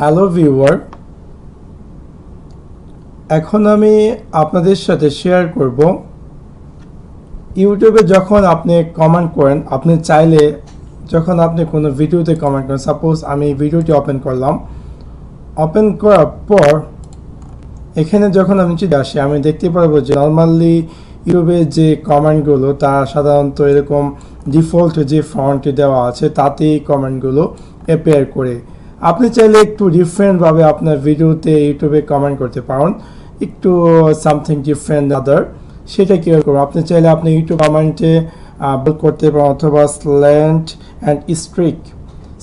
Hello viewer, এখন আমি আপনাদের সাথে শেয়ার করব ইউটিউবে যখন আপনি কমেন্ট করেন, আপনি চাইলে যখন আপনি কোনো ভিডিওতে কমেন্ট করেন, সাপোজ আমি ভিডিওটি ওপেন করলাম, ওপেন করার পর এখানে যখন আমি চিঠি আসি আমি দেখতে পারবো যে নর্মালি ইউটিউবে যে কমেন্টগুলো তা সাধারণত এরকম ডিফল্ট যে ফন্টে দেওয়া আছে তাতেই কমেন্টগুলো অ্যাপিয়ার করে। আপনি চাইলে একটু ডিফারেন্টভাবে আপনার ভিডিওতে ইউটিউবে কমেন্ট করতে পারেন, একটু সামথিং ডিফারেন্ট আদার। সেটা কী করবো, আপনি চাইলে আপনি ইউটিউব কমেন্টে করতে পারেন অথবা স্ল্যান্ট অ্যান্ড স্ট্রিক।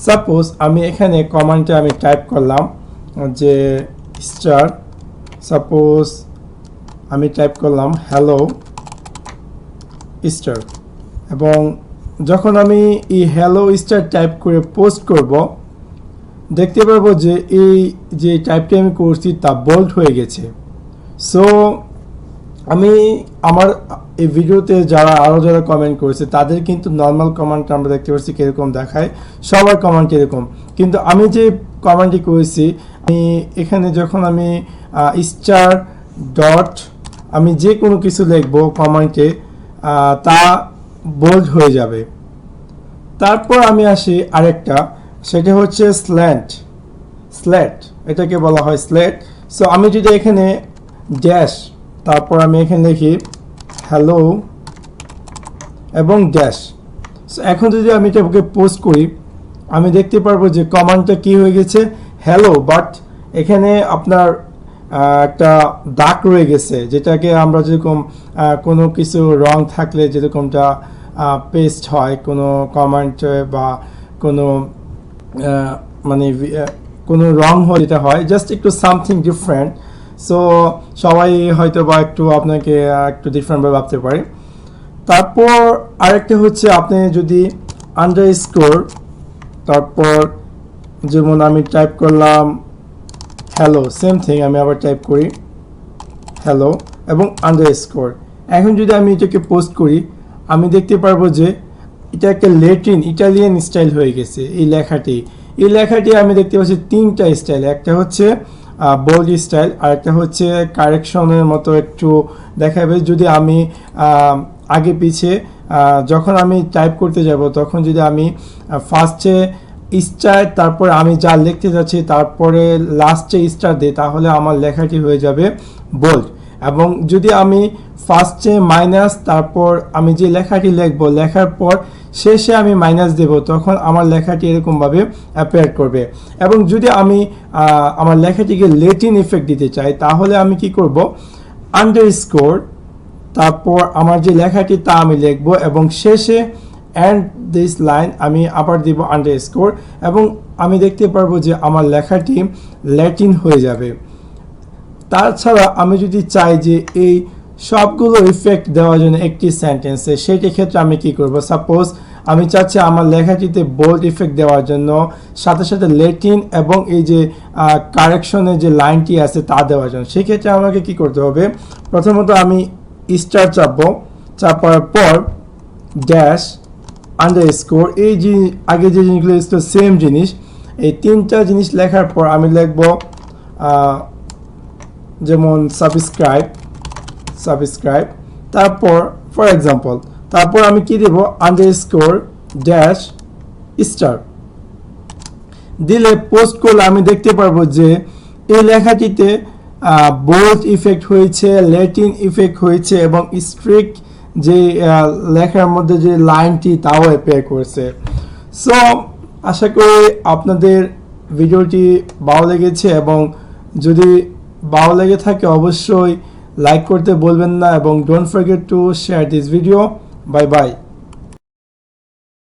সাপোজ আমি এখানে কমেন্টে আমি টাইপ করলাম যে স্টার, সাপোজ আমি টাইপ করলাম হ্যালো স্টার, এবং যখন আমি এই হ্যালো স্টার টাইপ করে পোস্ট করব দেখতে পারবো যে এই যে টাইপটি আমি করছি তা বোল্ড হয়ে গেছে। সো আমি আমার এই ভিডিওতে যারা কমেন্ট করেছে তাদের কিন্তু নর্মাল কমেন্ট আমরা দেখতে পাচ্ছি কীরকম দেখায়, সবার কমেন্ট এরকম, কিন্তু আমি যে কমেন্টটি করেছি আমি এখানে যখন আমি স্টার ডট আমি যে কোনো কিছু লিখবো কমেন্টে তা বোল্ড হয়ে যাবে। তারপর আমি আসি আরেকটা, সেটা হচ্ছে স্ল্যাট, এটাকে বলা হয় স্ল্যাট। সো আমি যদি এখানে ড্যাশ, তারপর আমি এখানে লিখি হ্যালো এবং ড্যাশ। সো এখন যদি আমি এটাকে পোস্ট করি আমি দেখতে পারবো যে কমেন্টটা কি হয়ে গেছে হ্যালো, বাট এখানে আপনার একটা দাগ রয়ে গেছে, যেটাকে আমরা যেরকম কোনো কিছু রং থাকলে যেরকমটা পেস্ট হয় কোনো কমেন্ট বা কোনো মানে কোনো রং হয়, যেটা হয় জাস্ট একটু সামথিং ডিফারেন্ট। সো সবাই হয়তো বা একটু আপনাকে একটু ডিফারেন্টভাবে ভাবতে পারে। তারপর আরেকটা হচ্ছে আপনি যদি আন্ডারস্কোর, তারপর যেমন আমি টাইপ করলাম হ্যালো, সেম থিং আমি আবার টাইপ করি হ্যালো এবং আন্ডারস্কোর। এখন যদি আমি এটাকে পোস্ট করি আমি দেখতে পারবো যে এটা একটা ইটালিয়ান স্টাইল হয়ে গেছে। এই লেখাটি আমি দেখতে পাচ্ছি তিনটা স্টাইল, একটা হচ্ছে বোল্ড স্টাইল, আর একটা হচ্ছে কারেকশনের মতো একটু দেখাবে। যদি আমি আগে পিছে যখন আমি টাইপ করতে যাব তখন যদি আমি ফার্স্টে স্টার, তারপর আমি যা লিখতে যাচ্ছি তারপরে লাস্টে স্টার দিই তাহলে আমার লেখাটি হয়ে যাবে বোল্ড। এবং যদি আমি ফার্স্টে মাইনাস, তারপর আমি যে লেখাটি লিখবো লেখার পর শেষে আমি মাইনাস দেব তখন আমার লেখাটি এরকমভাবে অ্যাপিয়ার করবে। এবং যদি আমি আমার লেখাটিকে ল্যাটিন ইফেক্ট দিতে চাই তাহলে আমি কি করব, আন্ডারস্কোর, তারপর আমার যে লেখাটি তা আমি লিখবো এবং শেষে অ্যান্ড দিস লাইন আমি আবার দিব আন্ডারস্কোর, এবং আমি দেখতে পারবো যে আমার লেখাটি ল্যাটিন হয়ে যাবে। তাছাড়া আমি যদি চাই যে এই সবগুলো ইফেক্ট দেওয়ার জন্য একটি সেন্টেন্সে, সেটি ক্ষেত্রে আমি কি করব, সাপোজ আমি চাচ্ছি আমার লেখাটিতে বোল্ড ইফেক্ট দেওয়ার জন্য সাথে সাথে ল্যাটিন এবং এই যে কারেকশনের যে লাইনটি আছে তা দেওয়ার জন্য, সেক্ষেত্রে আমাকে কি করতে হবে, প্রথমত আমি স্টার চাপবো, চাপার পর ড্যাশ আন্ডারস্কোর, এই যে আগে যে জিনিসগুলো ছিল সেম জিনিস, এই তিনটা জিনিস লেখার পর আমি লিখব যেমন সাবস্ক্রাইব, তারপর ফর এক্সাম্পল, তারপর আমি কি দেব আন্ডারস্কোর ড্যাশ স্টার দিলে পোস্ট করলে আমি দেখতে পারবো যে এই লেখাটিতে বোল্ড ইফেক্ট হয়েছে, ল্যাটিন ইফেক্ট হয়েছে এবং স্ট্রিক যে লেখার মধ্যে যে লাইনটি তাও অ্যাপিয়ার করেছে। সো আশা করি আপনাদের ভিডিওটি ভালো লেগেছে, এবং যদি ভালো লেগে থাকে অবশ্যই লাইক করতে বলবেন না, এবং don't forget to share this video. Bye bye.